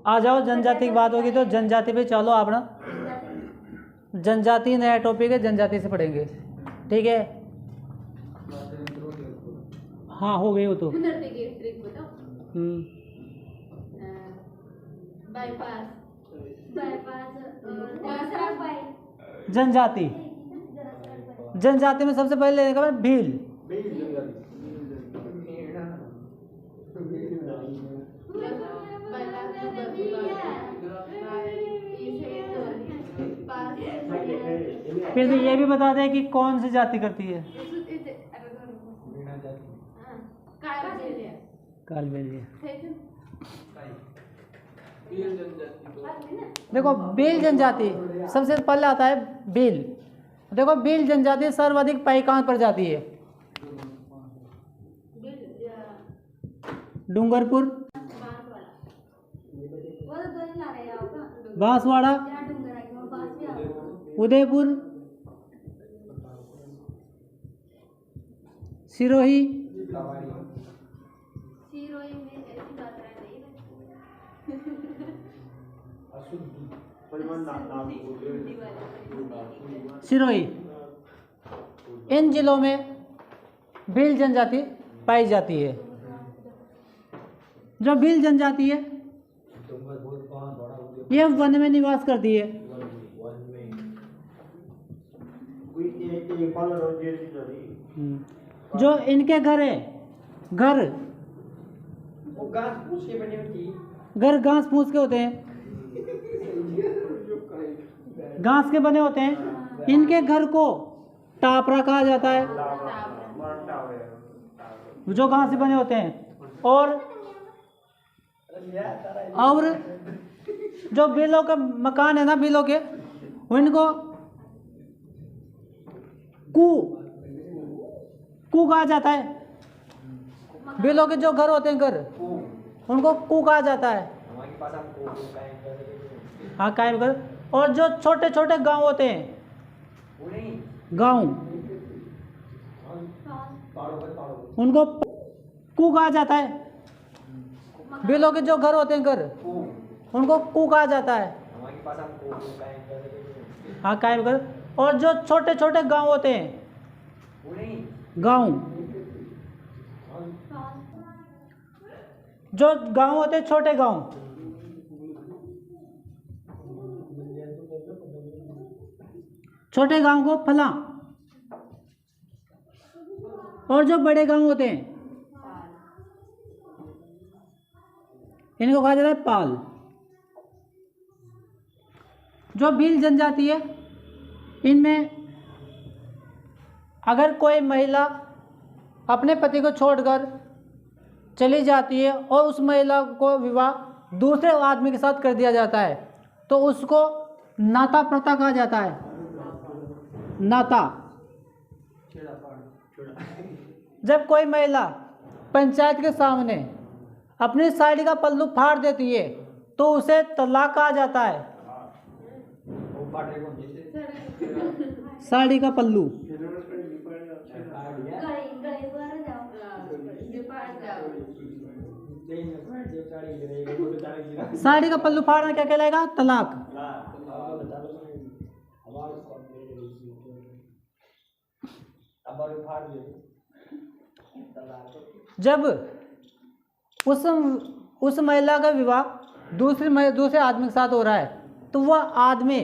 आ जाओ, जनजाति की बात होगी तो जनजाति पे चलो। आप ना जनजाति नया टॉपिक है, जनजाति से पढ़ेंगे, ठीक है। हाँ हो गए वो तो। जनजाति, जनजाति में सबसे पहले लेने का भील। फिर भी ये भी बता दें कि कौन सी जाति करती है। कालबेलिया। देखो भील जनजाति सबसे पहले आता है भील। देखो भील जनजाति सर्वाधिक पाई कहाँ पर जाती है? डूंगरपुर, बांसवाड़ा, उदयपुर, सिरोही, सिरोही, इन जिलों में भील जनजाति पाई जाती है। जो भील जनजाति है यह वन में निवास करती है। जो इनके घर है, घर घास फूस के होते हैं, घास के बने होते हैं। इनके घर को टापरा कहा जाता है, जो घास से बने होते हैं। और जो बिलों का मकान है ना, बिलों के, उनको कू कहा जाता है। बिलों के जो घर होते हैं, घर, उनको कू कहा जाता है। हाँ कायम कर। और जो छोटे छोटे गांव होते हैं, गांव, उनको कू कहा जाता है। बिलों के जो घर होते हैं, घर, उनको कू कहा जाता है। हाँ कायम कर। और जो छोटे छोटे गांव होते हैं, गांव, जो गांव होते हैं, छोटे गांव, छोटे गांव को फला। और जो बड़े गांव होते हैं, इनको कहा जाता है पाल। जो भील जनजाति है, इनमें अगर कोई महिला अपने पति को छोड़कर चली जाती है और उस महिला को विवाह दूसरे आदमी के साथ कर दिया जाता है, तो उसको नाता प्रथा कहा जाता है। नाता। जब कोई महिला पंचायत के सामने अपनी साड़ी का पल्लू फाड़ देती है तो उसे तलाक कहा जाता है। साड़ी का पल्लू, साड़ी का पल्लू फाड़ना क्या कहलाएगा? तलाक। जब उस महिला का विवाह दूसरे आदमी के साथ हो रहा है, तो वह आदमी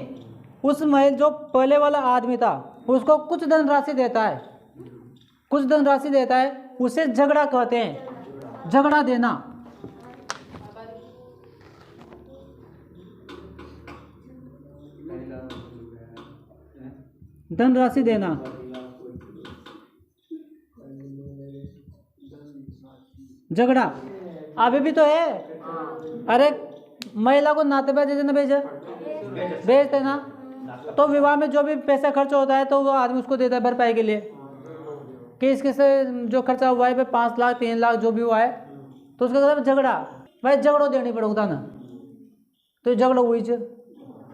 उस महिला, जो पहले वाला आदमी था, उसको कुछ धनराशि देता है। कुछ धनराशि देता है, उसे झगड़ा कहते हैं। झगड़ा देना। धनराशि देना। झगड़ा अभी भी तो है। अरे महिला को नाते पे देना, भेजते ना, तो विवाह में जो भी पैसा खर्च होता है तो वो आदमी उसको देता है भरपाई के लिए, कि इसके से जो खर्चा हुआ है 5 लाख 3 लाख जो भी हुआ है, तो उसका मतलब झगड़ा। भाई झगड़ो देनी पड़ेगा ना, तो झगड़ा हुई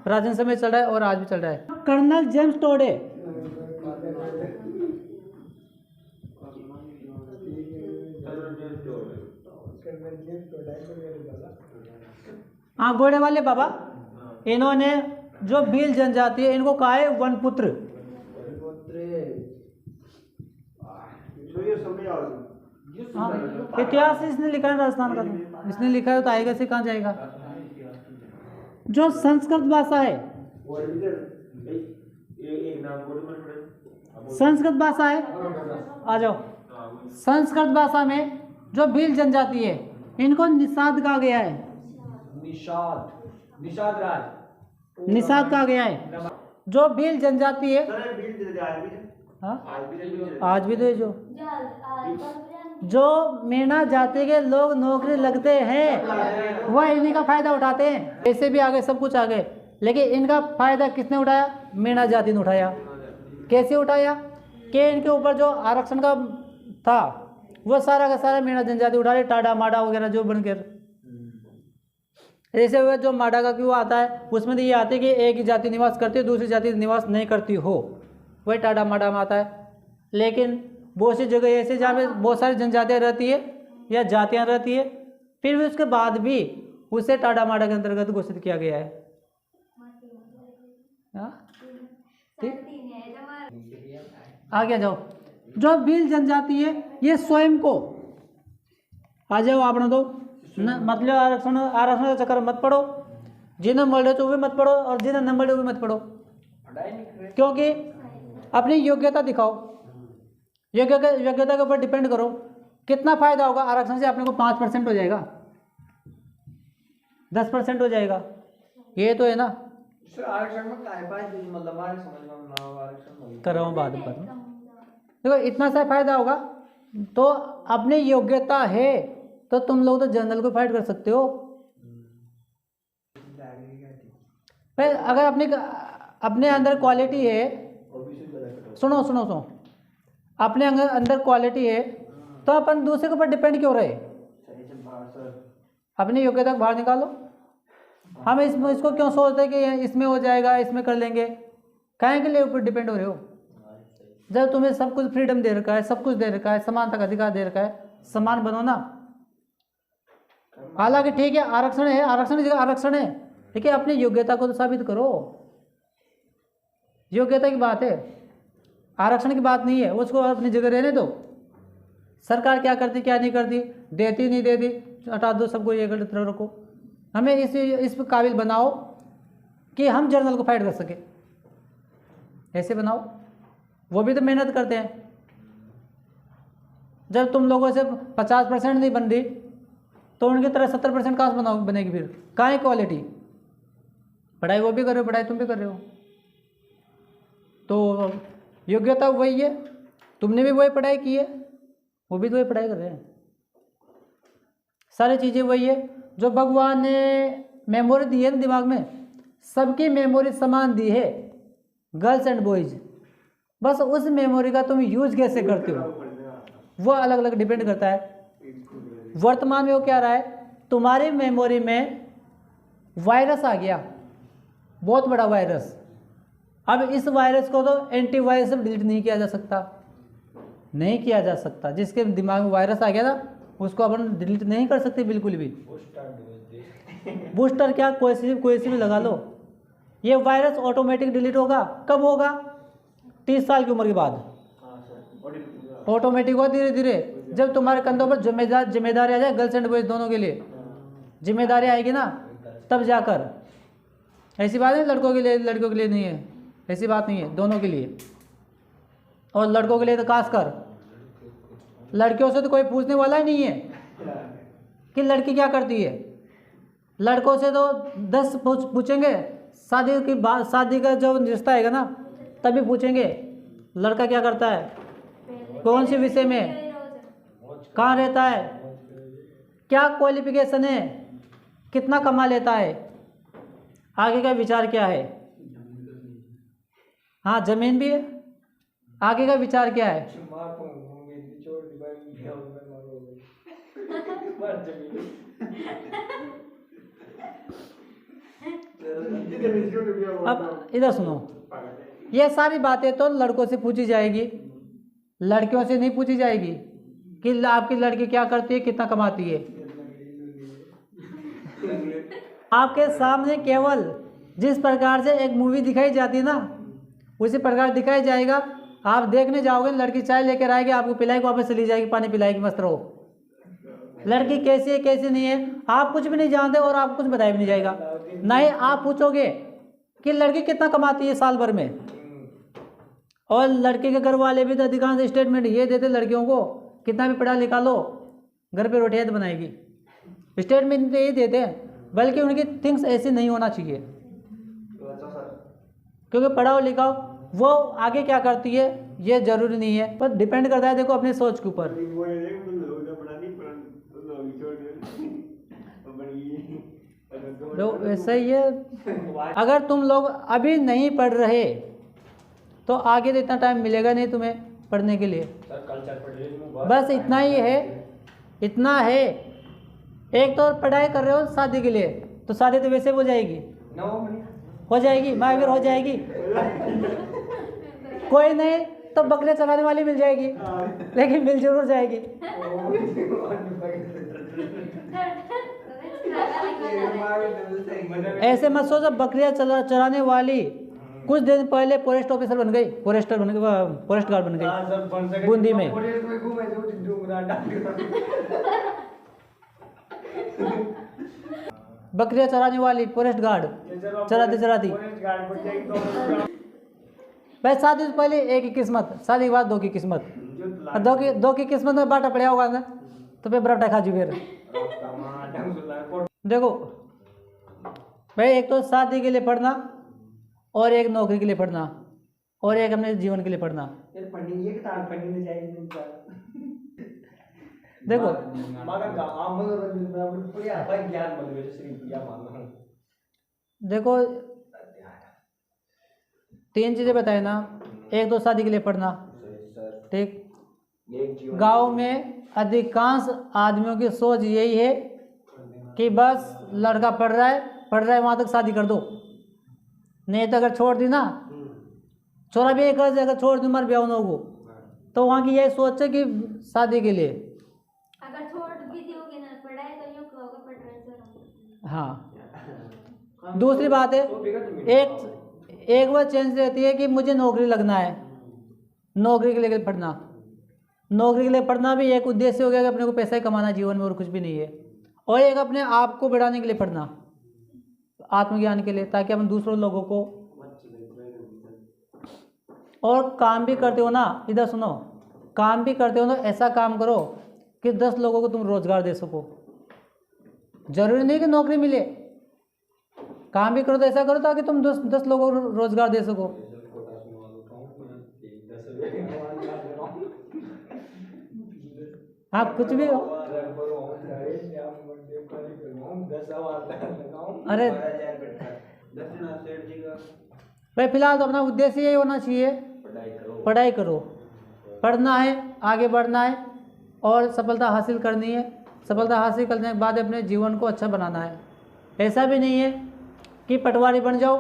प्राचीन समय चल रहा है और आज भी चल रहा है। कर्नल जेम्स टोडे हाँ घोड़े वाले बाबा, इन्होंने जो भील जनजाति है इनको कहा है वनपुत्र। हाँ, इतिहास इसने लिखा है राजस्थान का, इसने लिखा है तो आएगा से कहाँ जाएगा। जो संस्कृत भाषा है, संस्कृत भाषा है, आ जाओ, संस्कृत भाषा में जो भील जनजाति है इनको निषाद कहा गया है। निषाद कहा गया है। जो भील जनजाति है, हाँ आज भी तो है, जो मीणा जाति के लोग नौकरी लगते हैं वह इन्हीं का फायदा उठाते हैं। ऐसे भी आगे सब कुछ आगे, लेकिन इनका फायदा किसने उठाया? मीणा जाति ने उठाया। कैसे उठाया? कि इनके ऊपर जो आरक्षण का था वो सारा का सारा मीणा जनजाति उठा रही, टाडा माडा वगैरह जो बनकर। ऐसे हुए जो माडा का क्यों आता है, उसमें तो ये आते कि एक ही जाति निवास करती है, दूसरी जाति निवास नहीं करती हो, वही टाडा माडा में आता है। लेकिन बहुत सी जगह ऐसे जहाँ पे बहुत सारी जनजातियाँ रहती है या जातियाँ रहती है, फिर भी उसके बाद भी उसे टाडा माडा के अंतर्गत घोषित किया गया है। आगे जाओ। जो भील जनजाति है ये स्वयं को, आ जाओ आपने तो मतलब आरक्षण का चक्कर मत पढ़ो, जिन्हें मिल रहे तो भी मत पढ़ो और जिन्हें न मिल रहे भी मत पढ़ो, क्योंकि अपनी योग्यता दिखाओ, योग्यता के ऊपर डिपेंड करो। कितना फायदा होगा आरक्षण से? अपने को 5% हो जाएगा, 10% हो जाएगा, ये तो है ना। आरक्षण में काय फायदे, मतलब हमारे समझ में आरक्षण कर रहा हूँ बाद में। देखो इतना सा फायदा होगा, तो अपनी योग्यता है तो तुम लोग तो जनरल को फाइट कर सकते हो। फिर अगर अपने अंदर क्वालिटी है, सुनो, अपने अंदर क्वालिटी है तो अपन दूसरे के ऊपर डिपेंड क्यों रहे? अपनी योग्यता को बाहर निकालो। हम इसको क्यों सोचते हैं कि इसमें हो जाएगा, इसमें कर लेंगे? काहे के लिए ऊपर डिपेंड हो रहे हो? जब तुम्हें सब कुछ फ्रीडम दे रखा है, सब कुछ दे रखा है, समानता का अधिकार दे रखा है, समान बनो ना। हालांकि ठीक है आरक्षण है, आरक्षण है, लेकिन अपनी योग्यता को तो साबित करो। योग्यता की बात है, आरक्षण की बात नहीं है। उसको अपनी जगह रहने दो। सरकार क्या करती क्या नहीं करती, देती नहीं देती, हटा दो सबको, ये तरफ रखो। हमें इस काबिल बनाओ कि हम जर्नल को फाइट कर सके, ऐसे बनाओ। वो भी तो मेहनत करते हैं। जब तुम लोगों से 50% नहीं बन रही तो उनकी तरह 70% कहाँ से बनेगी? फिर कहाँ है क्वालिटी? पढ़ाई वो भी कर रहे हो, पढ़ाई तुम भी कर रहे हो, तो योग्यता वही है। तुमने भी वही पढ़ाई की है, वो भी तो वही पढ़ाई कर रहे हैं। सारी चीज़ें वही है। जो भगवान ने मेमोरी दी है ना दिमाग में, सबकी मेमोरी समान दी है, गर्ल्स एंड बॉयज। बस उस मेमोरी का तुम यूज कैसे करते हो वो अलग अलग डिपेंड करता है। वर्तमान में वो क्या रहा है, तुम्हारी मेमोरी में वायरस आ गया, बहुत बड़ा वायरस। अब इस वायरस को तो एंटीवायरस से डिलीट नहीं किया जा सकता। जिसके दिमाग में वायरस आ गया ना, उसको अपन डिलीट नहीं कर सकते बिल्कुल भी। बूस्टर क्या, कोई सी भी लगा लो, ये वायरस ऑटोमेटिक डिलीट होगा। कब होगा? 30 साल की उम्र के बाद ऑटोमेटिक होगा, धीरे धीरे। जब तुम्हारे कंधों पर जिम्मेदारी आ जाए, गर्ल्स एंड बॉयज दोनों के लिए जिम्मेदारी आएगी ना, तब जाकर। ऐसी बात है लड़कों के लिए नहीं है, ऐसी बात नहीं है, दोनों के लिए। और लड़कों के लिए तो खास कर, लड़कियों से तो कोई पूछने वाला ही नहीं है कि लड़की क्या करती है। लड़कों से तो 10 पूछेंगे, शादी का जो रिश्ता आएगा ना तभी पूछेंगे लड़का क्या करता है, कौन से विषय में, कहाँ रहता है, क्या क्वालिफिकेशन है, कितना कमा लेता है, आगे का विचार क्या है। हाँ जमीन भी है, आगे का विचार क्या है। अब इधर सुनो, ये सारी बातें तो लड़कों से पूछी जाएगी, लड़कियों से नहीं पूछी जाएगी कि आपकी लड़की क्या करती है, कितना कमाती है। आपके सामने केवल जिस प्रकार से एक मूवी दिखाई जाती है ना, उसी प्रकार दिखाई जाएगा। आप देखने जाओगे, लड़की चाय लेकर आएगी, आपको पिलाएगी, वापस चली जाएगी, पानी पिलाएगी, मस्त रहो। लड़की कैसी है कैसी नहीं है आप कुछ भी नहीं जानते, और आपको कुछ बताया भी नहीं जाएगा। ना ही आप पूछोगे कि लड़की कितना कमाती है साल भर में। और लड़के के घर वाले भी तो अधिकांश स्टेटमेंट ये देते लड़कियों को, कितना भी पढ़ा लिखा लो, घर पे रोटियां तो बनाएगी। स्टेटमेंट तो ये देते हैं, बल्कि उनकी थिंग्स ऐसी नहीं होना चाहिए, क्योंकि पढ़ाओ लिखाओ वो आगे क्या करती है ये जरूरी नहीं है, पर डिपेंड करता है देखो अपनी सोच के ऊपर। तो ऐसा ही है, अगर तुम लोग अभी नहीं पढ़ रहे तो आगे तो इतना टाइम मिलेगा नहीं तुम्हें पढ़ने के लिए। बस इतना ही है, इतना है। एक तो पढ़ाई कर रहे हो शादी के लिए, तो शादी तो वैसे हो जाएगी, हो जाएगी, महावीर हो जाएगी। कोई नहीं तो बकरे चलाने वाली मिल जाएगी, लेकिन मिल जरूर जाएगी। ऐसे मत सोचो बकरियां चराने वाली कुछ दिन पहले फॉरेस्ट ऑफिसर बन गई, फॉरेस्ट गार्ड बन गई बूंदी में। बकरियां चराने वाली फॉरेस्ट गार्ड चराती भाई। शादी से पहले एक ही किस्मत, शादी के बाद दो की किस्मत। दो की किस्मत में बांटा पड़ा होगा ना, तो फिर बराबर खा चुके। देखो भाई, एक तो शादी के लिए पढ़ना, और एक नौकरी के लिए पढ़ना, और एक अपने जीवन के लिए पढ़ना। देखो देखो 3 चीजें बताए ना। एक तो शादी के लिए पढ़ना, ठीक। गांव में अधिकांश आदमियों की सोच यही है कि बस लड़का पढ़ रहा है वहां तक शादी कर दो। नहीं तो अगर छोड़ दी ना, छोरा भी एक अगर छोड़ दी मर ब्याह होगो, तो वहाँ की यही सोच है कि शादी के लिए। अगर छोड़ भी दोगे ना पढ़ाई तो यूं कहोगे पढ़ रहे। हाँ, दूसरी बात है, एक वो चेंज रहती है कि मुझे नौकरी लगना है, नौकरी के लिए पढ़ना। नौकरी के लिए पढ़ना भी एक उद्देश्य हो गया कि अपने को पैसा ही कमाना जीवन में, और कुछ भी नहीं है। और एक अपने आप को बढ़ाने के लिए पढ़ना, आत्मज्ञान के लिए, ताकि हम दूसरों लोगों को। और काम भी करते हो ना, इधर सुनो, काम भी करते हो ना, ऐसा काम करो कि 10 लोगों को तुम रोजगार दे सको। जरूरी नहीं कि नौकरी मिले, काम भी करो तो ऐसा करो ताकि तुम 10 लोगों को रोजगार दे सको। आप कुछ भी हो, अरे भाई फिलहाल तो अपना उद्देश्य यही होना चाहिए, पढ़ाई करो, पढ़ना है, आगे बढ़ना है, और सफलता हासिल करनी है। सफलता हासिल करने के बाद अपने जीवन को अच्छा बनाना है। ऐसा भी नहीं है कि पटवारी बन जाओ,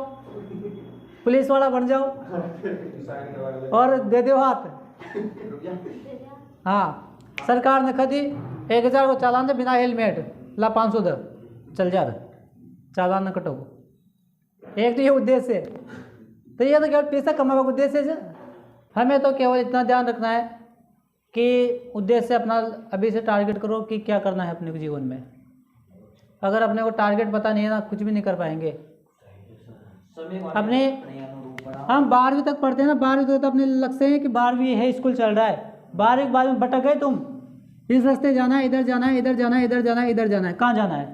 पुलिस वाला बन जाओ और दे दो हाथ। हाँ, सरकार ने कदी 1000 को चालान दे बिना हेलमेट, ला 500 दे, चल जा रहा, चालान न कटो। एक तो ये उद्देश्य है, तो ये तो केवल पैसा कमाने का उद्देश्य है। हमें तो केवल इतना ध्यान रखना है कि उद्देश्य अपना अभी से टारगेट करो कि क्या करना है अपने को जीवन में। अगर अपने को टारगेट पता नहीं है ना, कुछ भी नहीं कर पाएंगे। अपने हम 12वीं तक पढ़ते हैं ना, 12वीं तक तो अपने लक्ष्य है कि 12वीं है, स्कूल चल रहा है, 12वीं के बाद में भटक गए तुम, इस रास्ते जाना है, इधर जाना है, इधर जाना है, इधर जाना है, इधर जाना है, कहाँ जाना है?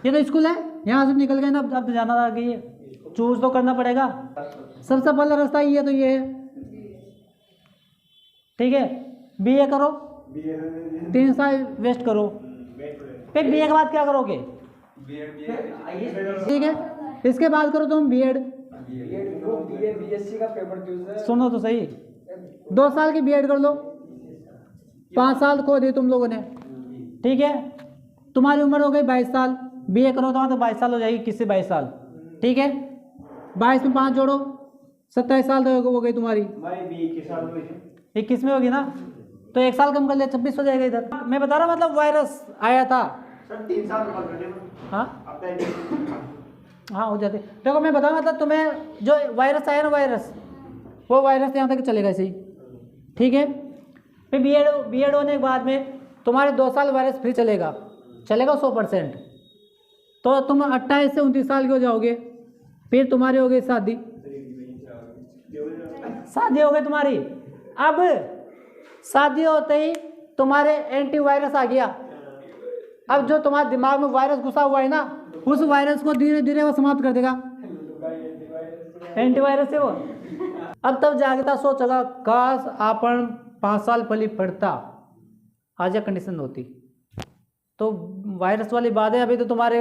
ये तो स्कूल है, यहाँ से निकल गए ना, अब तो जाना आ गई है, चूज तो करना पड़ेगा। सबसे पहला रास्ता ये तो ये है, ठीक है। बीए करो, 3 साल वेस्ट करो, फिर बीए के बाद क्या करोगे? ठीक है, इसके बाद करो तुम बीएड। सुनो तो सही, 2 साल की बीएड कर लो, 5 साल खो दिए तुम लोगों ने, ठीक है। तुम्हारी उम्र हो गई 22 साल, बीए करो तो 22 साल हो जाएगी, 21 से 22 साल, ठीक है। 22 में 5 जोड़ो, 27 साल तो हो गई तुम्हारी, 21 में होगी ना, तो 1 साल कम कर ले, 26 हो जाएगा इधर। मैं बता रहा हूँ, मतलब वायरस आया था सर 3 साल में कर दे। हाँ अब तक हाँ हो जाते। देखो मैं बताऊँ मतलब तुम्हें जो वायरस आया ना वायरस, वो वायरस यहाँ तक चलेगा ऐसे ही, ठीक है। फिर बी एड होने के बाद में तुम्हारे 2 साल वायरस फ्री चलेगा 100%। तो तुम 28 से 29 साल के हो जाओगे, फिर तुम्हारी हो गई शादी हो गई तुम्हारी। अब शादी होते ही तुम्हारे एंटीवायरस आ गया। अब जो तुम्हारे दिमाग में वायरस घुसा हुआ है ना, उस वायरस को धीरे धीरे वो समाप्त कर देगा, एंटीवायरस से वो। अब तब जागता सोचेगा काश आपन 5 साल पहले पढ़ता, आज यह कंडीशन होती। तो वायरस वाली बात है, अभी तो तुम्हारे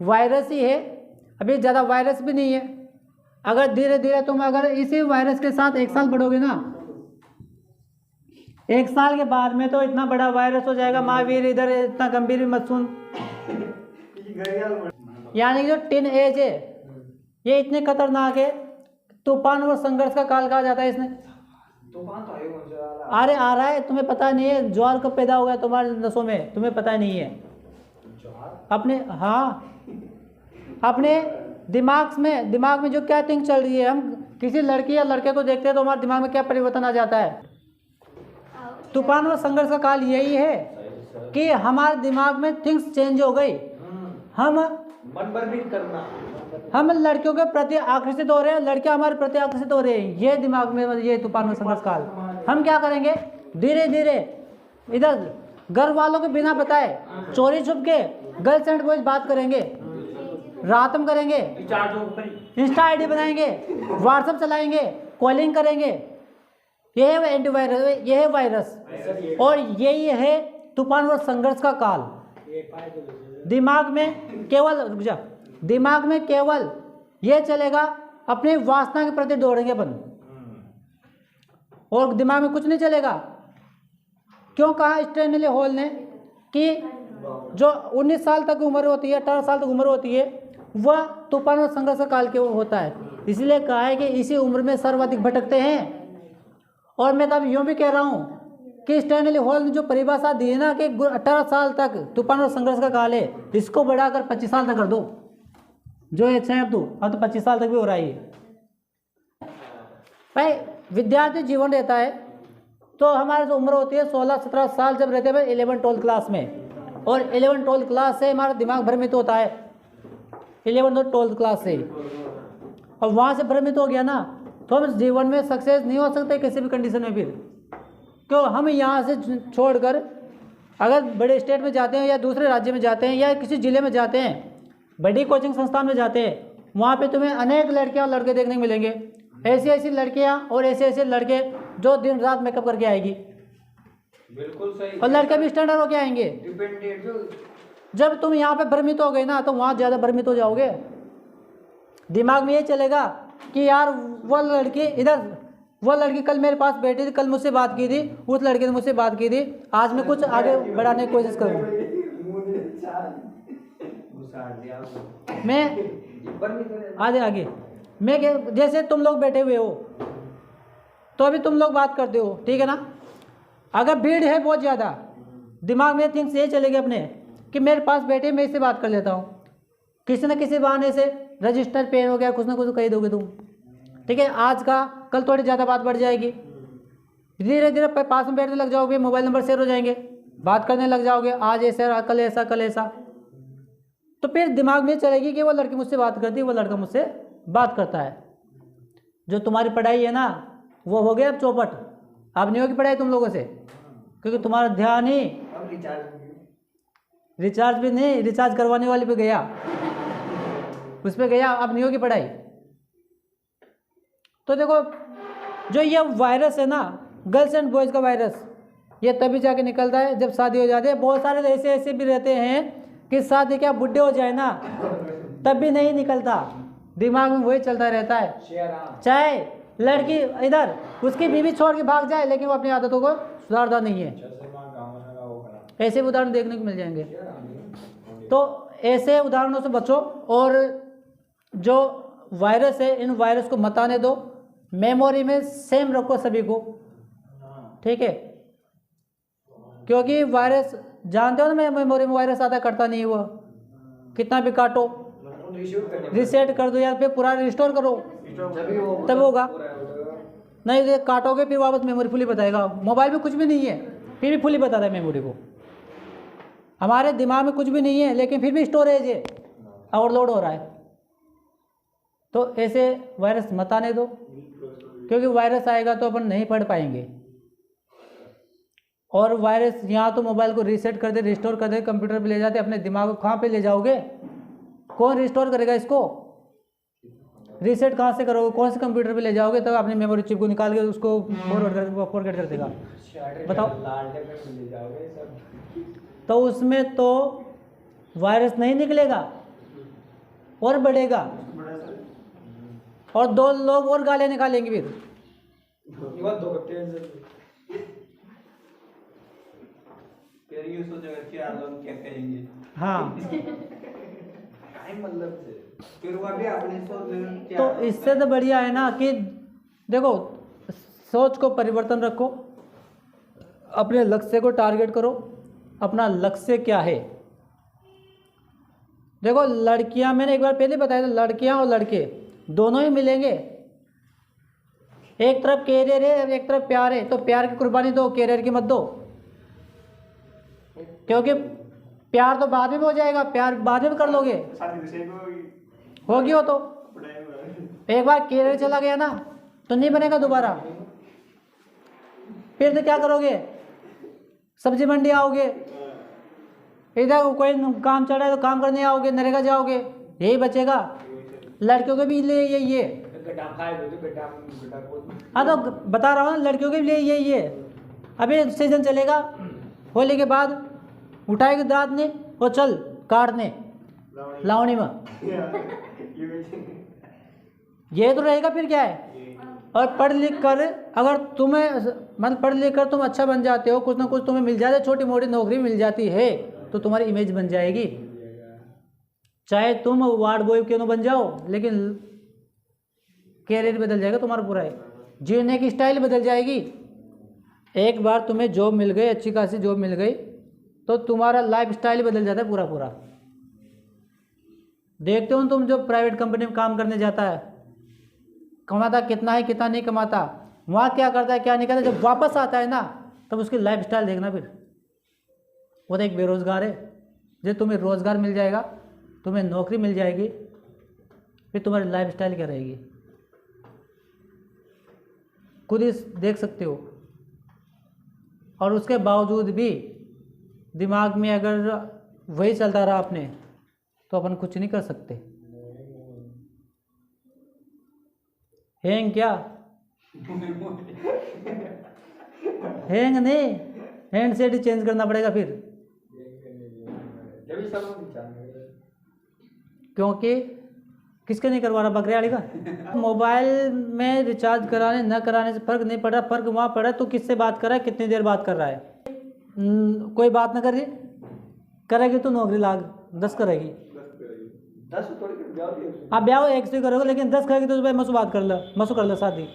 वायरस ही है, अभी ज़्यादा वायरस भी नहीं है। अगर धीरे धीरे तुम अगर इसी वायरस के साथ 1 साल पढ़ोगे ना, 1 साल के बाद में तो इतना बड़ा वायरस हो जाएगा। महावीर इधर इतना गंभीर भी मत सुन। यानी कि जो टीन एज है ये इतने खतरनाक है, तूफान और संघर्ष का काल कहा जाता है इसने। तूफान तो आए कौन सा अरे आ रहा है, तुम्हें पता नहीं है ज्वार कब पैदा हो गया तुम्हारे नसों में, तुम्हें पता नहीं है। अपने हाँ अपने दिमाग में जो क्या थिंक चल रही है, हम किसी लड़की या लड़के को देखते हैं तो हमारे दिमाग में क्या परिवर्तन आ जाता है। तूफान और संघर्ष का काल यही है कि हमारे दिमाग में थिंग्स चेंज हो गई। हम मन भ्रमित करना, हम लड़कियों के प्रति आकर्षित हो रहे हैं, लड़कियां हमारे प्रति आकर्षित हो रहे हैं। ये दिमाग में ये तूफान और संघर्ष काल। हम क्या करेंगे, धीरे धीरे इधर घर वालों के बिना बताए चोरी छुप के गर्ल्स एंड बॉयज बात करेंगे, रात में करेंगे, इंस्टा आईडी बनाएंगे, व्हाट्सएप चलाएंगे, कॉलिंग करेंगे। यह है एंटीवायरस, यह है वायरस, और यही है तूफान और संघर्ष का काल। दिमाग में केवल ये चलेगा, अपनी वासना के प्रति दौड़ेंगे अपन, और दिमाग में कुछ नहीं चलेगा। क्यों कहा स्टैनली हॉल ने कि जो 19 साल तक उम्र होती है, 18 साल तक उम्र होती है, वह तूफान और संघर्ष का काल के होता है। इसलिए कहा है कि इसी उम्र में सर्वाधिक भटकते हैं। और मैं तब यूँ भी कह रहा हूँ कि स्टैनली हॉल ने जो परिभाषा दी है ना कि 18 साल तक तूफान और संघर्ष का काल है, इसको बढ़ाकर 25 साल तक कर दो, जो अच्छा है। अब तो 25 साल तक भी हो रहा है भाई। विद्यार्थी जीवन रहता है तो हमारी जो उम्र होती है 16-17 साल जब रहते हैं 11-12 क्लास में, और 11-12 क्लास से हमारा दिमाग भ्रमित होता है, 11-12 क्लास से। और वहाँ से भ्रमित हो गया ना तो हम जीवन में सक्सेस नहीं हो सकते किसी भी कंडीशन में। फिर क्यों हम यहाँ से छोड़कर अगर बड़े स्टेट में जाते हैं या दूसरे राज्य में जाते हैं या किसी ज़िले में जाते हैं, बड़ी कोचिंग संस्थान में जाते हैं, वहाँ पे तुम्हें अनेक लड़कियाँ और लड़के देखने को मिलेंगे। ऐसी ऐसी लड़कियाँ और ऐसे ऐसे लड़के जो दिन रात मेकअप करके आएगी, बिल्कुल सही। और लड़के भी स्टैंडर्ड होके आएंगे। जब तुम यहाँ पे भ्रमित हो गए ना तो वहाँ ज़्यादा भ्रमित हो जाओगे। दिमाग में ये चलेगा कि यार वो लड़की कल मेरे पास बैठी थी, कल मुझसे बात की थी, उस लड़के ने मुझसे बात की थी, आज मैं कुछ आगे बढ़ाने की कोशिश करूँ। मैं आगे मैं जैसे तुम लोग बैठे हुए हो तो अभी तुम लोग बात करते हो, ठीक है ना। अगर भीड़ है बहुत ज़्यादा, दिमाग में थिंग्स ये चलेगी अपने कि मेरे पास बैठे मैं इससे बात कर लेता हूँ, किसी न किसी बहाने से रजिस्टर पेन हो गया, कुछ ना कुछ कह दोगे तुम, ठीक है। आज का कल थोड़ी ज़्यादा बात बढ़ जाएगी, धीरे धीरे पास में बैठने लग जाओगे, मोबाइल नंबर शेयर हो जाएंगे, बात करने लग जाओगे, आज ऐसा कल ऐसा कल ऐसा। तो फिर दिमाग में चलेगी कि वो लड़की मुझसे बात करती है, वो लड़का मुझसे बात करता है। जो तुम्हारी पढ़ाई है ना वो हो गया अब चौपट, अब नहीं होगी पढ़ाई तुम लोगों से, क्योंकि तुम्हारा ध्यान ही रिचार्ज भी नहीं, रिचार्ज करवाने वाले पे गया, उस पर गया, अब नहीं होगी पढ़ाई। तो देखो जो ये वायरस है ना, गर्ल्स एंड बॉयज़ का वायरस, ये तभी जाके निकलता है जब शादी हो जाती है। बहुत सारे ऐसे ऐसे भी रहते हैं कि शादी क्या बुढ़े हो जाए ना तब भी नहीं निकलता, दिमाग में वही चलता रहता है। चाहे लड़की इधर उसकी बीवी छोड़ के भाग जाए लेकिन वो अपनी आदतों को सुधारता नहीं है। ऐसे उदाहरण देखने को मिल जाएंगे। तो ऐसे उदाहरणों से बचो, और जो वायरस है इन वायरस को मत आने दो, मेमोरी में सेम रखो सभी को, ठीक है। क्योंकि वायरस जानते हो ना, मैं मेमोरी में वायरस आता करता नहीं वो, कितना भी काटो रीसेट कर दो या फिर पूरा रिस्टोर करो तब होगा। नहीं तो काटोगे फिर वापस मेमोरी फुली बताएगा। मोबाइल में कुछ भी नहीं है फिर भी फुली बता रहा है मेमोरी को। हमारे दिमाग में कुछ भी नहीं है लेकिन फिर भी स्टोरेज है, ओवरलोड हो रहा है। तो ऐसे वायरस मत आने दो, क्योंकि वायरस आएगा तो अपन नहीं पढ़ पाएंगे। और वायरस यहाँ तो मोबाइल को रीसेट कर दे, रिस्टोर कर दे, कंप्यूटर पे ले जाते, अपने दिमाग को कहाँ पे ले जाओगे? कौन रिस्टोर करेगा इसको? रीसेट कहाँ से करोगे? कौन से कंप्यूटर पे ले जाओगे? तब अपनी मेमोरी चिप को निकाल के उसको फॉरवर्ड कर देगा। बताओ, तो उसमें तो वायरस नहीं निकलेगा और बढ़ेगा, और 2 लोग और गालियाँ निकालेंगे फिर। क्या करेंगे? हाँ, मतलब फिर वो भी अपनी सोच तो इससे तो बढ़िया है ना कि देखो, सोच को परिवर्तन रखो, अपने लक्ष्य को टारगेट करो। अपना लक्ष्य क्या है? देखो लड़कियां, मैंने एक बार पहले बताया था, लड़कियां और लड़के दोनों ही मिलेंगे। एक तरफ कैरियर है, एक तरफ प्यार है, तो प्यार की कुर्बानी दो, कैरियर की मत दो। क्योंकि प्यार तो बाद में भी हो जाएगा, प्यार बाद में भी कर लोगे, होगी हो तो। एक बार कैरियर चला गया ना तो नहीं बनेगा दोबारा। फिर तो क्या करोगे? सब्जी मंडी आओगे, इधर कोई काम चल रहा है तो काम करने आओगे, नरेगा जाओगे, यही बचेगा। लड़कियों के भी लिए यही है। हाँ तो बता रहा हूँ ना, लड़कियों के लिए यही है। अभी सीजन चलेगा, होली के बाद उठाएगी दांत ने और चल काटने लावणी में, ये तो रहेगा। फिर क्या है? और पढ़ लिख कर अगर तुम्हें, मतलब पढ़ लिख कर तुम अच्छा बन जाते हो, कुछ ना कुछ तुम्हें मिल जाता है, छोटी मोटी नौकरी मिल जाती है, तो तुम्हारी इमेज बन जाएगी। चाहे तुम वार्ड बॉय क्यों ना बन जाओ, लेकिन कैरियर बदल जाएगा तुम्हारा पूरा है, जीने की स्टाइल बदल जाएगी। एक बार तुम्हें जॉब मिल गई, अच्छी खासी जॉब मिल गई, तो तुम्हारा लाइफ स्टाइल बदल जाता है पूरा पूरा। देखते हो तुम जो प्राइवेट कंपनी में काम करने जाता है, कमाता कितना है कितना नहीं कमाता, वहाँ क्या करता है क्या नहीं करता, जब वापस आता है ना तब उसकी लाइफ स्टाइल देखना। फिर वो तो एक बेरोज़गार है, जब तुम्हें रोज़गार मिल जाएगा, तुम्हें नौकरी मिल जाएगी, फिर तुम्हारी लाइफ स्टाइल क्या रहेगी खुद ही देख सकते हो। और उसके बावजूद भी दिमाग में अगर वही चलता रहा अपने, तो अपन कुछ नहीं कर सकते। हैंग क्या? हैंग नहीं, हैंड सेट ही चेंज करना पड़ेगा फिर, क्योंकि किसके नहीं करवा रहा? बकरियाड़ी का। मोबाइल में रिचार्ज कराने न कराने से फर्क नहीं पड़ रहा, फर्क वहाँ पड़ रहा है तो किससे बात कर रहा है, कितनी देर बात कर रहा है। कोई बात ना कर रही, करेगी तो नौकरी लाग 10 करेगी, 10 थोड़ी कर ब्याह भी है। आप ब्याह 1 से करोगे, लेकिन 10 करेगी तो भाई मसू बात कर लो, मसू कर लो शादी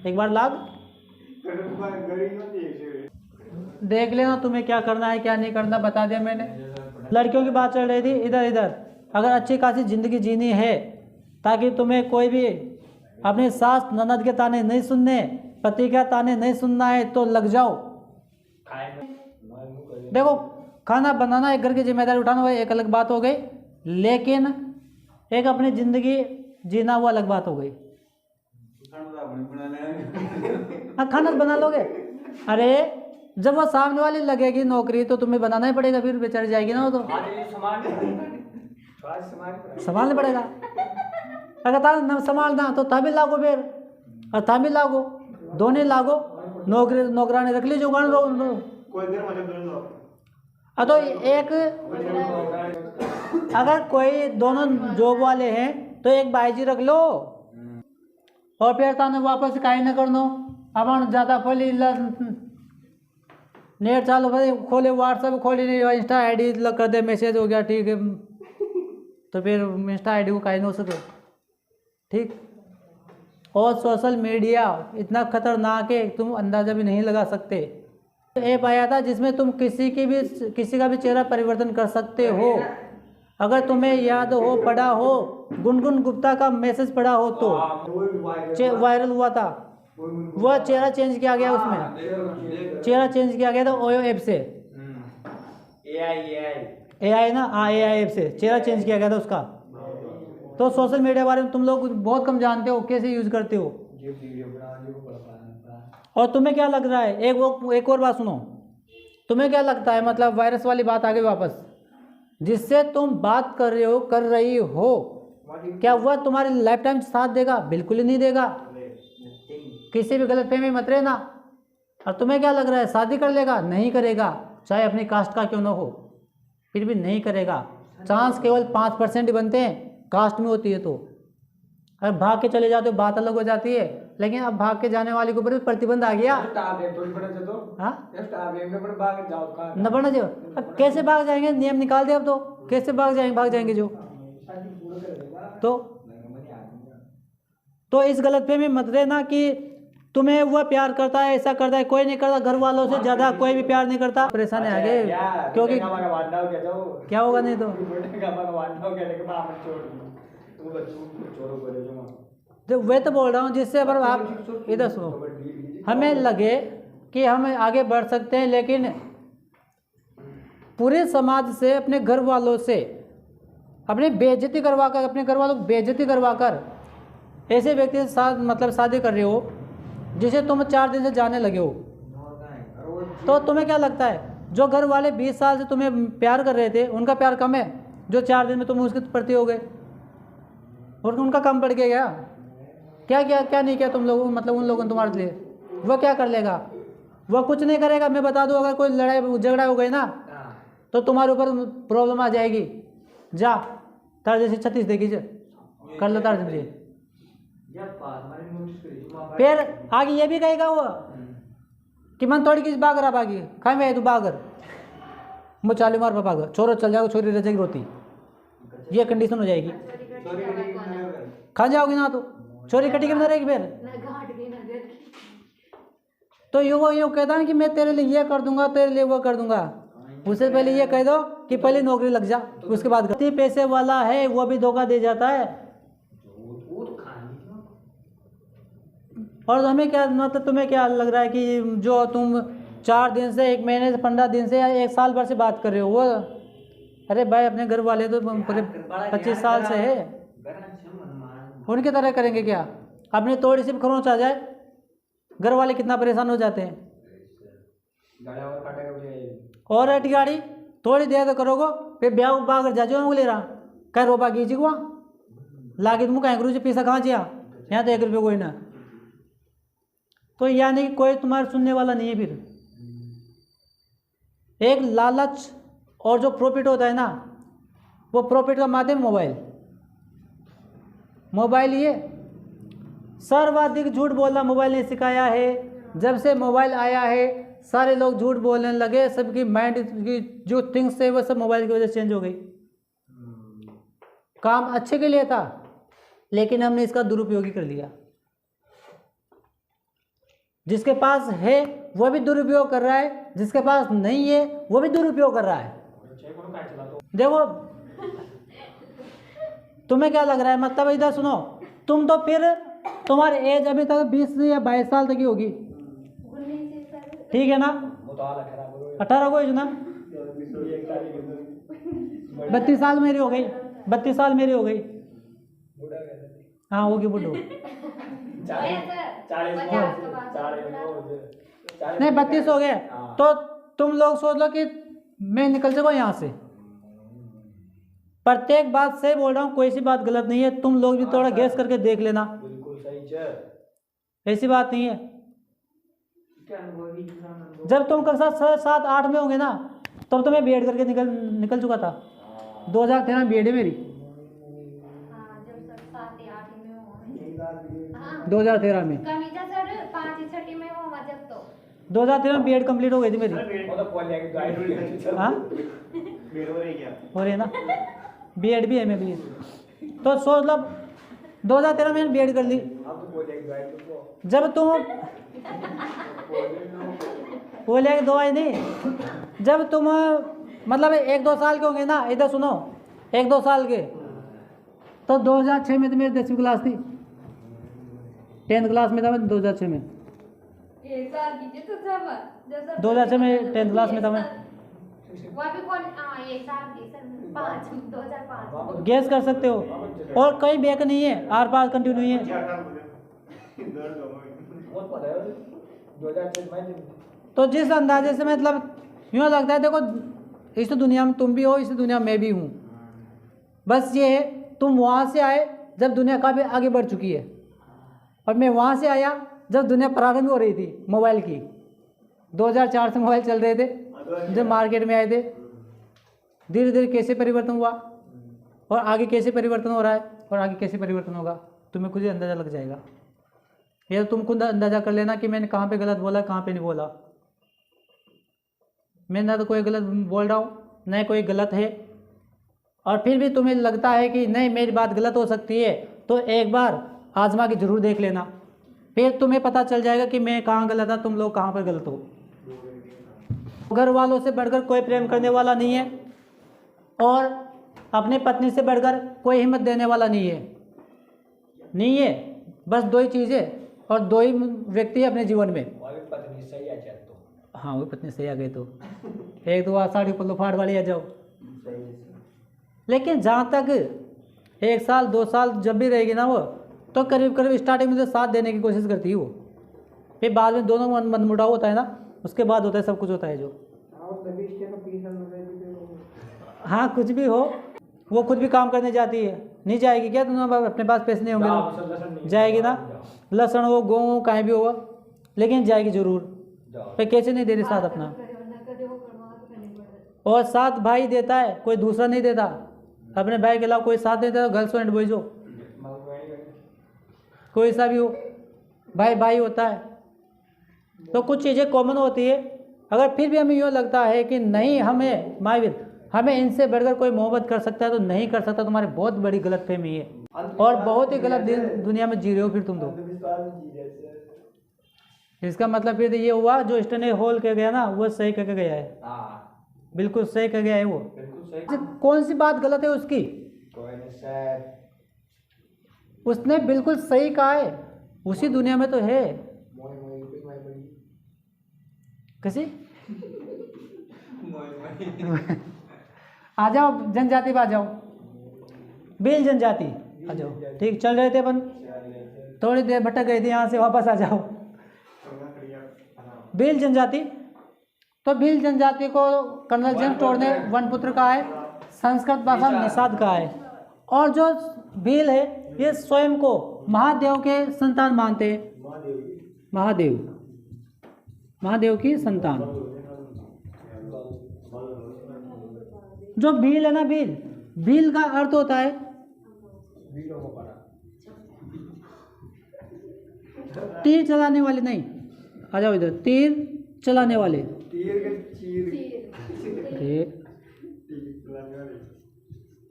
एक बार लाग। देख लेना तुम्हें क्या करना है क्या नहीं करना, बता दिया मैंने। लड़कियों की बात चल रही थी इधर इधर। अगर अच्छी खासी ज़िंदगी जीनी है, ताकि तुम्हें कोई भी अपनी सास ननद के ताने नहीं सुनने, पति के ताने नहीं सुनना है, तो लग जाओ। देखो खाना बनाना एक घर की जिम्मेदारी उठाना वो एक अलग बात हो गई, लेकिन एक अपनी ज़िंदगी जीना वो अलग बात हो गई। हाँ खाना बना लोगे, अरे जब वो सामने वाली लगेगी नौकरी तो तुम्हें बनाना ही पड़ेगा, फिर बेचारी जाएगी ना वो तो संभालना पड़ेगा। अगर तार न संभालना तो तभी लागो फिर, और तभी लागो दोनों लागो, नौकरानी रख लीजिए उगाड़ लो। तो एक अगर कोई दोनों जॉब वाले हैं तो एक बाईजी रख लो, और फिर ताने वापस काई न करनो। अपन ज़्यादा खोली नेट चालू खोले, व्हाट्सएप खोली नहीं, इंस्टा आईडी कर दे, मैसेज हो गया ठीक है, तो फिर इंस्टा आईडी को काई न हो सके ठीक। और सोशल मीडिया इतना खतरनाक है तुम अंदाज़ा भी नहीं लगा सकते। ऐप आया था जिसमें तुम किसी का भी चेहरा परिवर्तन कर सकते हो। अगर तुम्हें याद हो, पढ़ा हो, गुनगुन गुप्ता का मैसेज पढ़ा हो तो वायरल हुआ था। वह चेहरा चेंज किया गया, उसमें चेहरा चेंज किया गया था ओयो ऐप से। एआई ना, हाँ एआई ऐप से चेहरा चेंज किया गया था उसका। तो सोशल मीडिया बारे में तुम लोग बहुत कम जानते हो, कैसे यूज करते हो। और तुम्हें क्या लग रहा है, एक और बात सुनो, तुम्हें क्या लगता है, मतलब वायरस वाली बात आ गई वापस, जिससे तुम बात कर रही हो, क्या वह तुम्हारी लाइफ टाइम साथ देगा? बिल्कुल ही नहीं देगा। किसी भी गलतफहमी मत रहना। और तुम्हें क्या लग रहा है, शादी कर लेगा? नहीं करेगा, चाहे अपनी कास्ट का क्यों ना हो, फिर भी नहीं करेगा। चांस केवल 5% ही बनते हैं कास्ट में होती है तो। अगर भाग के चले जाते हो बात अलग हो जाती है, लेकिन अब भाग के जाने वाले के ऊपर भी प्रतिबंध आ गया। न बढ़ना चाहिए। अब कैसे भाग जाएंगे, नियम निकाल दे अब तो, कैसे भाग जाएंगे जो। तो इस गलतफहमी मत रहना कि तुम्हें वह प्यार करता है, ऐसा करता है। कोई नहीं करता, घर वालों से ज्यादा कोई भी प्यार नहीं करता। परेशान है आगे, क्योंकि क्या होगा नहीं तो वे तो बोल रहा हूँ, जिससे अगर आप इधर सुनो, हमें लगे कि हम आगे बढ़ सकते हैं, लेकिन पूरे समाज से, अपने घर वालों से अपनी बेइज्जती करवाकर, अपने घर वालों को बेइज्जती करवाकर ऐसे व्यक्ति के साथ मतलब शादी कर रहे हो जिसे तुम 4 दिन से जाने लगे हो। तो तुम्हें क्या लगता है, जो घर वाले 20 साल से तुम्हें प्यार कर रहे थे, उनका प्यार कम है जो 4 दिन में तुम उसके प्रति हो गए? और उनका कम पड़ गया क्या नहीं किया तुम लोगों, मतलब उन लोगों ने तुम्हारे लिए? वह क्या कर लेगा? वह कुछ नहीं करेगा। मैं बता दूं, अगर कोई लड़ाई झगड़ा हो गई ना तो तुम्हारे ऊपर प्रॉब्लम आ जाएगी। जा तार जैसे 36 देखी कर लो तार जैसे। फिर आगे ये भी कहेगा वो कि मन थोड़ी किस बागर आ बागी खाए में तू बागर मुझे चाली मार बागर छोरो चल जाएगा, छोरी रह जाएगी रोती, ये कंडीशन हो जाएगी। खा जाओगी ना तो छोरी कटी के ना रहेगी फिर। तो यूँ कहता है कि मैं तेरे लिए ये कर दूंगा, तेरे लिए वो कर दूंगा। उससे पहले ये कह दो कि पहले नौकरी लग जा, उसके बाद पैसे वाला है वो भी धोखा दे जाता है। और हमें क्या, मतलब तुम्हें क्या लग रहा है कि जो तुम 4 दिन से, 1 महीने से, 15 दिन से या 1 साल भर से बात कर रहे हो, वो अरे भाई अपने घर वाले तो पूरे 25 साल से है, उनकी तरह करेंगे क्या? अपनी थोड़ी सी भी खरोंच आ जाए, घर वाले कितना परेशान हो जाते हैं। और अटी गाड़ी थोड़ी देर तो करोगो, फिर ब्याह बागर जाजो ले रहा कह रोपा कीजिए वहाँ लागे तुम कहीं गुरु जी पैसा कहाँ जिया, यहाँ तो 1 रुपये कोई ना। तो यानी कि कोई तुम्हारा सुनने वाला नहीं है। फिर एक लालच और जो प्रॉफिट होता है ना, वो प्रॉफिट का माध्यम मोबाइल ये सर्वाधिक झूठ बोलना मोबाइल ने सिखाया है। जब से मोबाइल आया है सारे लोग झूठ बोलने लगे, सबकी माइंड की जो थिंग्स है वो सब मोबाइल की वजह से चेंज हो गई। काम अच्छे के लिए था लेकिन हमने इसका दुरुपयोग ही कर लिया। जिसके पास है वो भी दुरुपयोग कर रहा है, जिसके पास नहीं है वो भी दुरुपयोग कर रहा है। देखो तुम्हें क्या लग रहा है, मतलब इधर सुनो, तुम तो फिर तुम्हारी एज अभी तक 20 या 22 साल तक ही होगी, ठीक है ना? 18 को ना 32 साल मेरी हो गई, 32 साल मेरी हो गई। हाँ होगी बुढ़ो, नहीं 32 हो गए। तो तुम लोग सोच लो कि मैं निकल सकूँ यहाँ से। प्रत्येक बात से बोल रहा हूँ, कोई सी बात गलत नहीं है। तुम लोग भी थोड़ा गैस करके देख लेना, बिल्कुल सही है, ऐसी बात नहीं है। जब तुम कक्षा 6, 7, 8 में होंगे ना, तब तो मैं बीएड करके निकल चुका था। 2013 में बीएड है मेरी, 2013 में 2013 में बीएड कंप्लीट हो गई थी मेरी। हाँ हो रही है ना, बीएड भी है मैं भी। तो सोच लो 2013 में बीएड कर ली। जब तुम वो लेके 2 आई नहीं। जब तुम मतलब 1-2 साल के होंगे ना, इधर सुनो, 1-2 साल के, तो 2006 में तो मेरी 10वीं क्लास थी, 10th क्लास में था मैं 2006 में। 2006 में 10th क्लास में था मैं। वहाँ पे कौन? हाँ, ये साल की सर 2005। गैस कर सकते हो। और कहीं बैक नहीं है, आर पार कंटिन्यू है। बहुत पता है 2006 में। तो जिस अंदाजे से मतलब यूँ लगता है, देखो इस दुनिया में तुम भी हो, इस दुनिया में मैं भी हूँ। बस ये है, तुम वहाँ से आए जब दुनिया काफ़ी आगे बढ़ चुकी है, और मैं वहाँ से आया जब दुनिया प्रारंभ हो रही थी मोबाइल की। 2004 से मोबाइल चल रहे थे जब मार्केट में आए थे। धीरे धीरे कैसे परिवर्तन हुआ और आगे कैसे परिवर्तन हो रहा है और आगे कैसे परिवर्तन होगा, तुम्हें खुद ही अंदाज़ा लग जाएगा। या तुम खुद अंदाज़ा कर लेना कि मैंने कहाँ पे गलत बोला, कहाँ पे नहीं बोला। मैं ना तो कोई गलत बोल रहा हूँ, न कोई गलत है, और फिर भी तुम्हें लगता है कि नहीं मेरी बात गलत हो सकती है, तो एक बार आजमा के ज़रूर देख लेना, फिर तुम्हें पता चल जाएगा कि मैं कहाँ गलत था, तुम लोग कहाँ पर गलत हो। घर वालों से बढ़कर कोई प्रेम करने वाला नहीं है, और अपनी पत्नी से बढ़कर कोई हिम्मत देने वाला नहीं है। बस 2 ही चीज़ें और 2 ही व्यक्ति है अपने जीवन में। पत्नी सही है तो। हाँ, वो पत्नी सही आ गई तो एक दो साड़ी पल्लू फाड़ वाली आ जाओ। लेकिन जहाँ तक 1 साल 2 साल जब भी रहेगी ना वो, तो करीब करीब स्टार्टिंग में तो साथ देने की कोशिश करती है वो, फिर बाद में दोनों मनमुटाव होता है ना, उसके बाद होता है सब कुछ होता है जो। हाँ, कुछ भी हो, वो खुद भी काम करने जाती है। नहीं जाएगी क्या? तुम अपने पास पैसे नहीं होंगे ना, जाएगी ना। लहसुन हो, गेहूँ हो, कहीं भी होगा, लेकिन जाएगी जरूर। फिर कैसे नहीं दे रही साथ अपना? और साथ भाई देता है, कोई दूसरा नहीं देता। अपने भाई के अलावा कोई साथ देता है, गर्ल्स एंड बॉयज हो, कोई सा भी हो, भाई भाई होता है। तो कुछ चीज़ें कॉमन होती है। अगर फिर भी हमें यूँ लगता है कि नहीं, हमें इनसे बढ़कर कोई मोहब्बत कर सकता है, तो नहीं कर सकता, तुम्हारी बहुत बड़ी गलतफहमी है, और बहुत ही गलत दुनिया में जी रहे हो फिर तुम तो। इसका मतलब फिर ये हुआ, जो स्टैंडर्ड होल के गया ना, वो सही करके गया है, बिल्कुल सही कर गया है वो। कौन सी बात गलत है उसकी? उसने बिल्कुल सही कहा है, उसी दुनिया में तो है। किसी आ जाओ, जनजाति पे आ जाओ, भील जनजाति आ जाओ। ठीक चल रहे थे अपन, थोड़ी देर भटक गए थे, यहाँ से वापस आ जाओ। भील जनजाति, तो भील जनजाति को कर्नल जेम्स टोड ने वनपुत्र कहा है, संस्कृत भाषा में निषाद कहा है। और जो भील है, ये स्वयं को महादेव के संतान मानते हैं। महादेव की संतान। जो भील है ना, भील का अर्थ होता है तीर चलाने वाले। नहीं, आ जाओ इधर, तीर चलाने वाले।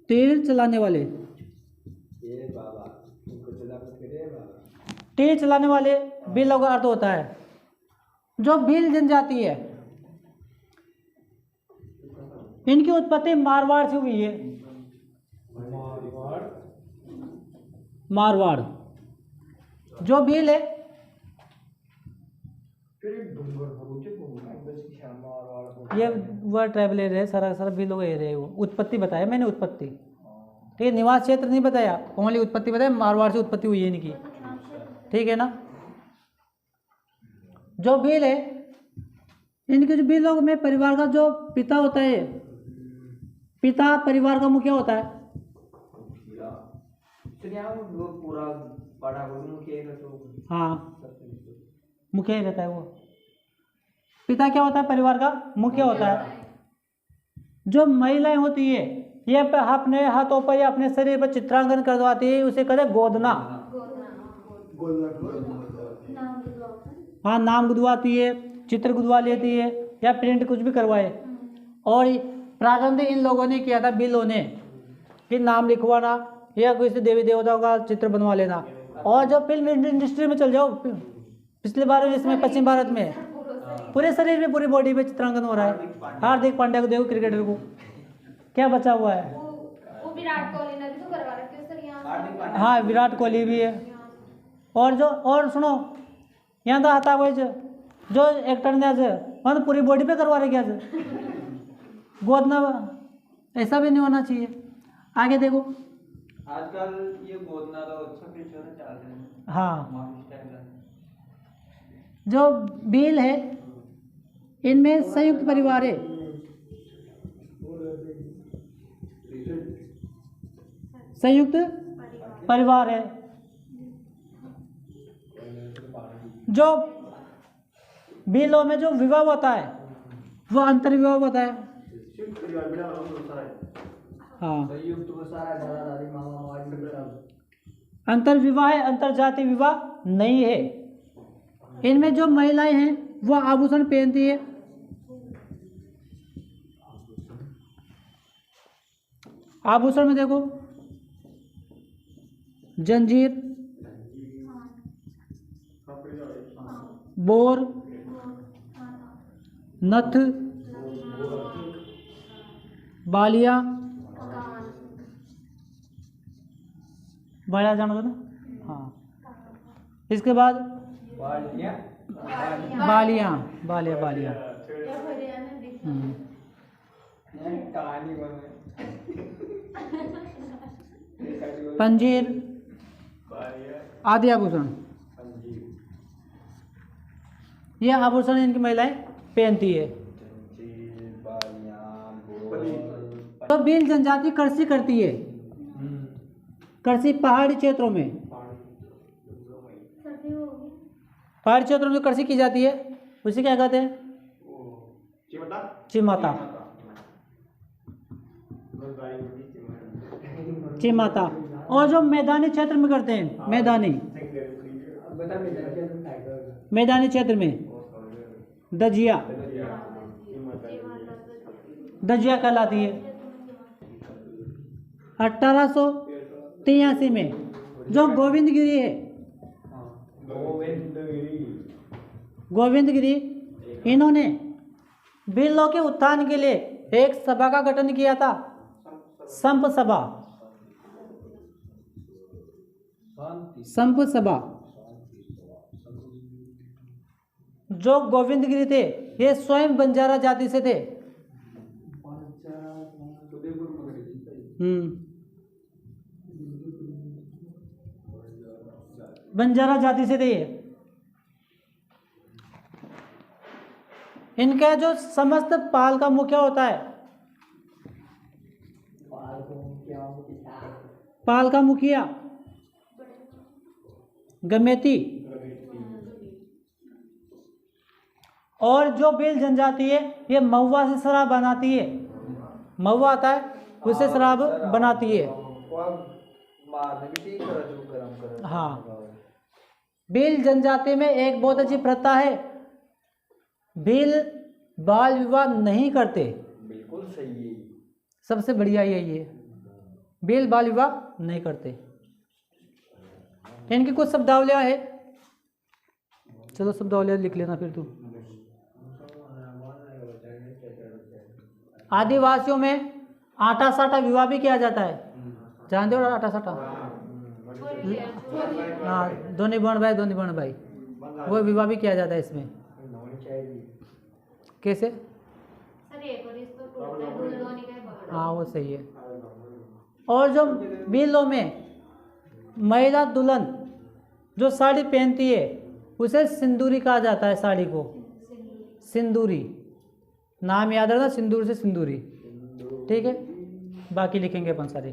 तीर चलाने वाले, तीर चलाने वाले भील का अर्थ होता है। जो भील जनजाति है, इनकी उत्पत्ति मारवाड़ से हुई है। मारवाड़ जो भील है, ये वह ट्राइबल एरिया है, सारा भीलों का एरिया है वो। उत्पत्ति बताया मैंने, उत्पत्ति, ठीक है, निवास क्षेत्र नहीं बताया, ओनली उत्पत्ति बताया। मारवाड़ से उत्पत्ति हुई है इनकी, ठीक है ना। जो भील है, इनके जो भीलों में परिवार का जो पिता होता है, पिता परिवार का मुखिया होता है। हाँ, मुखिया ही रहता है वो। पिता क्या होता है? परिवार का मुखिया होता है। जो महिलाएं होती है, ये अपने हाथों पर या अपने शरीर पर चित्रांकन करवाती है, उसे कहते हैं गोदना। हाँ, नाम गुदवाती है, चित्र गुदवा लेती है, या प्रिंट कुछ भी करवाए। और प्रारंभ इन लोगों ने किया था, भीलों ने, कि नाम लिखवाना या किसी देवी देवताओं का चित्र बनवा लेना। और जो फिल्म इंडस्ट्री में चल जाओ, पिछले बार जिसमें पश्चिम भारत में पूरे शरीर में, पूरी बॉडी पे चित्रांकन हो रहा है। हार्दिक पांड्या को देखो, क्रिकेटर को क्या बचा हुआ है। वो विराट कोहली ने भी तो करवा रखी है सर यहाँ। हाँ, विराट कोहली भी है। और सुनो, यहाँ तो आता है जो एक्टर ने आज मतलब पूरी बॉडी पे करवा रहे क्या आज गोद ना, ऐसा भी नहीं होना चाहिए। आगे देखो, आजकल ये गोदना तो अच्छा फीचर है, चल रहे हैं। हाँ, स्टाइल है। जो बिल है इनमें संयुक्त परिवार है। संयुक्त परिवार है। जो बिलों में जो विवाह होता है वो अंतर्विवाह होता है। हाँ, संयुक्त में सारा दादा दादी मामा मामी सब। अंतर्विवाह है, अंतरजातीय विवाह नहीं है। इनमें जो महिलाएं हैं वो आभूषण पहनती है। आभूषण में देखो, जंजीर, बोर, नथ, बालिया, बालिया जानो ना। हाँ, इसके बाद बालियां बालियां, बालिया बालिया। कहानी बन पंजीर आदि आभूषण, ये आभूषण इनकी महिलाएं पहनती है। तो भील जनजाति कृषि करती है। कृषि पहाड़ी क्षेत्रों में, पहाड़ी क्षेत्रों में कृषि की जाती है, उसे क्या कहते हैं? चिमाता। चिमाता। और जो मैदानी क्षेत्र में करते हैं, मैदानी क्षेत्र में दजिया, दजिया कहलाती है। 1883 में जो गोविंदगिरी है, गोविंदगिरी, इन्होंने बिलों के उत्थान के लिए एक सभा का गठन किया था, संप सभा। संप सभा। जो गोविंदगिरी थे ये स्वयं बंजारा जाति से थे। बंजारा जाति से थे। इनका जो समस्त पाल का मुखिया होता है, पाल का मुखिया गमेती। और जो भील जनजाति है ये महुआ से शराब बनाती है। महुआ आता है, उससे शराब बनाती है। हाँ, भील जनजाति में एक बहुत अच्छी प्रथा है, भील बाल विवाह नहीं करते। बिल्कुल सही है, सबसे बढ़िया यही है, भील बाल विवाह नहीं करते। इनकी कुछ शब्दावलियाँ है, चलो शब्दावलियाँ लिख लेना फिर तू। आदिवासियों में आटा साटा विवाह भी किया जाता है, जानते हो आटा साटा? हाँ, दोनी बहन भाई, वो विवाह भी किया जाता है इसमें। कैसे? हाँ, वो सही है। और जो बिलों में महिला दुल्हन जो साड़ी पहनती है उसे सिंदूरी कहा जाता है। साड़ी को सिंदूरी, नाम याद रखना, सिंदूर से सिंदूरी। ठीक है, बाकी लिखेंगे अपन सारे।